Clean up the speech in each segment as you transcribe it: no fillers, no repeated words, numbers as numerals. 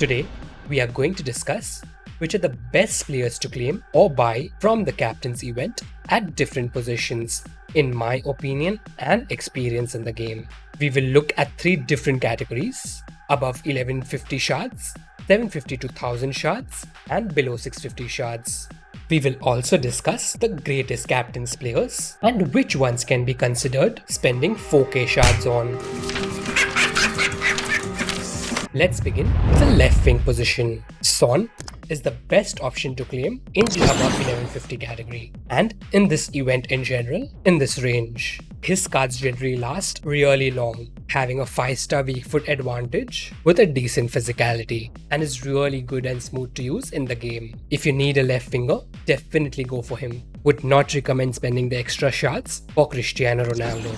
Today, we are going to discuss which are the best players to claim or buy from the captain's event at different positions, in my opinion and experience in the game. We will look at 3 different categories: above 1150 shards, 750 to 1000 shards, and below 650 shards. We will also discuss the greatest captain's players and which ones can be considered spending 4k shards on. Let's begin with the left wing position. Son is the best option to claim in the above 1150 category and in this event in general in this range. His cards generally last really long, having a 5-star weak foot advantage with a decent physicality, and is really good and smooth to use in the game. If you need a left winger, definitely go for him. Would not recommend spending the extra shards for Cristiano Ronaldo.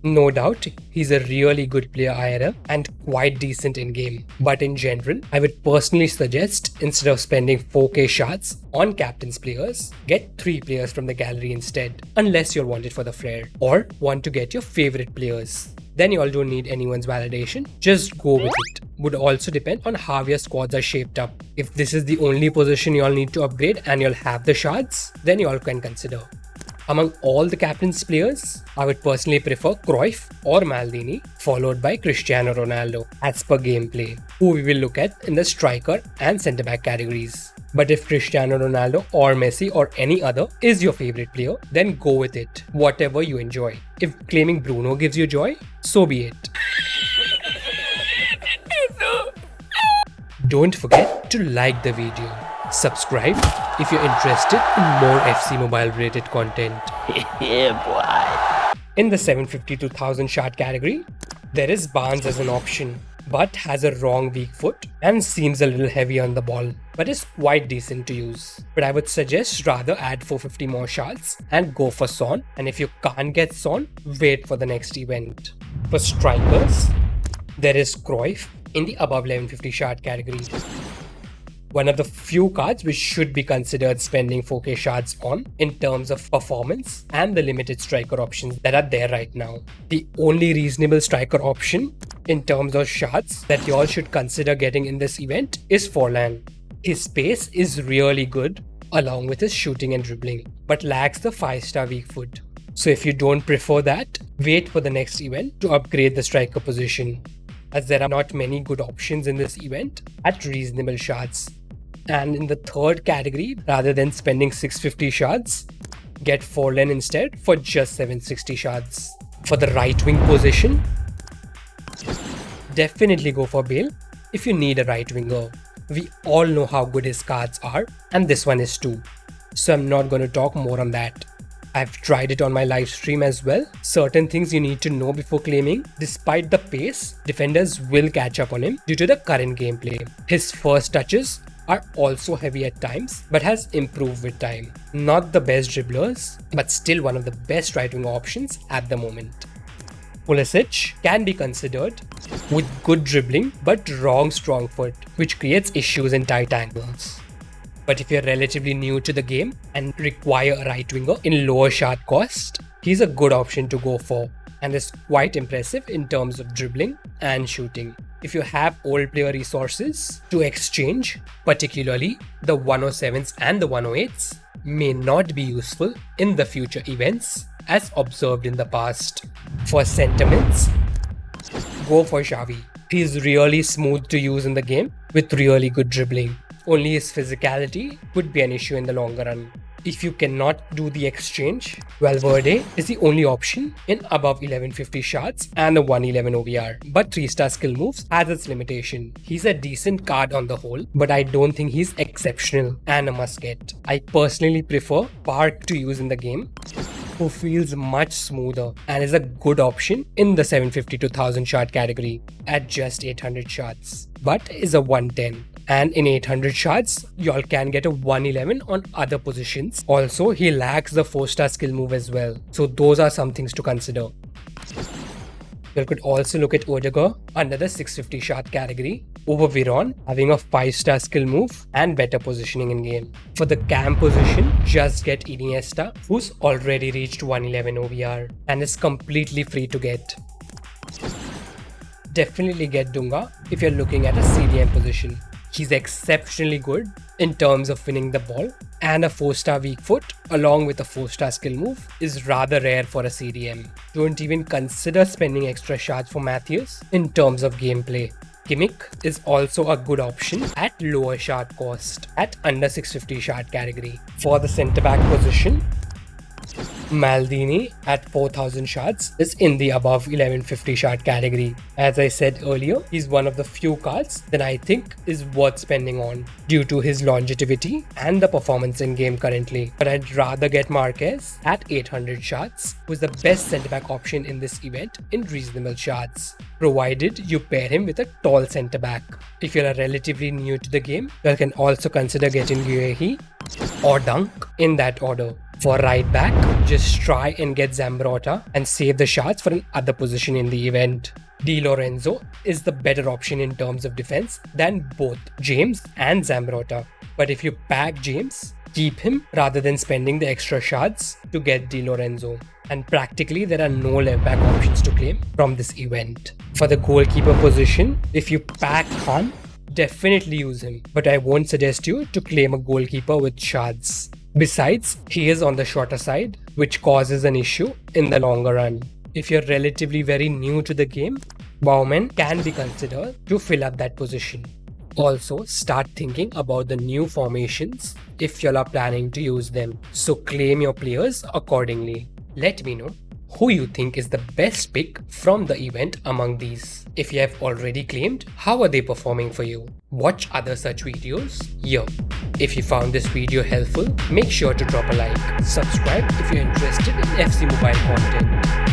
No doubt, he's a really good player IRL and quite decent in game. But in general, I would personally suggest, instead of spending 4k shards on captain's players, get 3 players from the gallery instead, unless you're wanted for the flair or want to get your favorite players. Then you all don't need anyone's validation, just go with it. Would also depend on how your squads are shaped up. If this is the only position you all need to upgrade and you'll have the shards, then you all can consider. Among all the captain's players, I would personally prefer Cruyff or Maldini, followed by Cristiano Ronaldo as per gameplay, who we will look at in the striker and centre-back categories. But if Cristiano Ronaldo or Messi or any other is your favorite player, then go with it, whatever you enjoy. If claiming Bruno gives you joy, so be it. Don't forget to like the video. Subscribe if you're interested in more FC Mobile related content. Yeah, boy. In the 750 to 1000 shard category, there is Barnes as an option, but has a wrong weak foot and seems a little heavy on the ball, but is quite decent to use. But I would suggest rather add 450 more shards and go for Son, and if you can't get Son, wait for the next event. For strikers, there is Cruyff in the above 1150 shard category. One of the few cards which should be considered spending 4k shards on in terms of performance and the limited striker options that are there right now. The only reasonable striker option in terms of shards that you all should consider getting in this event is Forlan. His pace is really good along with his shooting and dribbling, but lacks the 5-star weak foot. So if you don't prefer that, wait for the next event to upgrade the striker position, as there are not many good options in this event at reasonable shards. And in the third category, rather than spending 650 shards, get Forlan instead for just 760 shards. For the right wing position, definitely go for Bale if you need a right winger. We all know how good his cards are, and this one is too. So I'm not going to talk more on that. I've tried it on my live stream as well. Certain things you need to know before claiming. Despite the pace, defenders will catch up on him due to the current gameplay. His first touches are also heavy at times, but has improved with time. Not the best dribblers, but still one of the best right wing options at the moment. Pulisic can be considered with good dribbling but wrong strong foot, which creates issues in tight angles. But if you're relatively new to the game and require a right winger in lower shard cost, he's a good option to go for and is quite impressive in terms of dribbling and shooting. If you have old player resources to exchange, particularly the 107s and the 108s, may not be useful in the future events as observed in the past. For sentiments, go for Xavi. He is really smooth to use in the game with really good dribbling. Only his physicality could be an issue in the longer run. If you cannot do the exchange, Valverde is the only option in above 1150 shards and a 111 OVR. But 3-star skill moves has its limitation. He's a decent card on the whole, but I don't think he's exceptional and a must get. I personally prefer Park to use in the game, who feels much smoother and is a good option in the 750 to 1000 shard category at just 800 shards, but is a 110. And in 800 shards, y'all can get a 111 on other positions. Also, he lacks the 4-star skill move as well. So those are some things to consider. You could also look at Odegaard under the 650 shard category over Veron, having a 5-star skill move and better positioning in game. For the cam position, just get Iniesta, who's already reached 111 OVR and is completely free to get. definitely get Dunga if you're looking at a CDM position. He's exceptionally good in terms of winning the ball, and a 4-star weak foot along with a 4-star skill move is rather rare for a CDM. Don't even consider spending extra shards for Matthews in terms of gameplay. Kimmich is also a good option at lower shard cost, at under 650 shard category. For the centre back position, Maldini at 4000 shards is in the above 1150 shard category. As I said earlier, he's one of the few cards that I think is worth spending on due to his longevity and the performance in game currently. But I'd rather get Marquez at 800 shards, who's the best centre back option in this event in reasonable shards, provided you pair him with a tall centre back. If you're relatively new to the game, you can also consider getting Guehi or Dunk in that order. For right back, just try and get Zambrotta and save the shards for another position in the event. Di Lorenzo is the better option in terms of defense than both James and Zambrotta. But if you pack James, keep him rather than spending the extra shards to get Di Lorenzo. And practically there are no left back options to claim from this event. For the goalkeeper position, if you pack Khan, definitely use him, but I won't suggest you to claim a goalkeeper with shards. Besides, he is on the shorter side, which causes an issue in the longer run. If you're relatively very new to the game, Bowman can be considered to fill up that position. Also, start thinking about the new formations if you are planning to use them, so claim your players accordingly. Let me know who you think is the best pick from the event among these. If you have already claimed, how are they performing for you? Watch other such videos here. If you found this video helpful, make sure to drop a like. Subscribe if you're interested in FC Mobile content.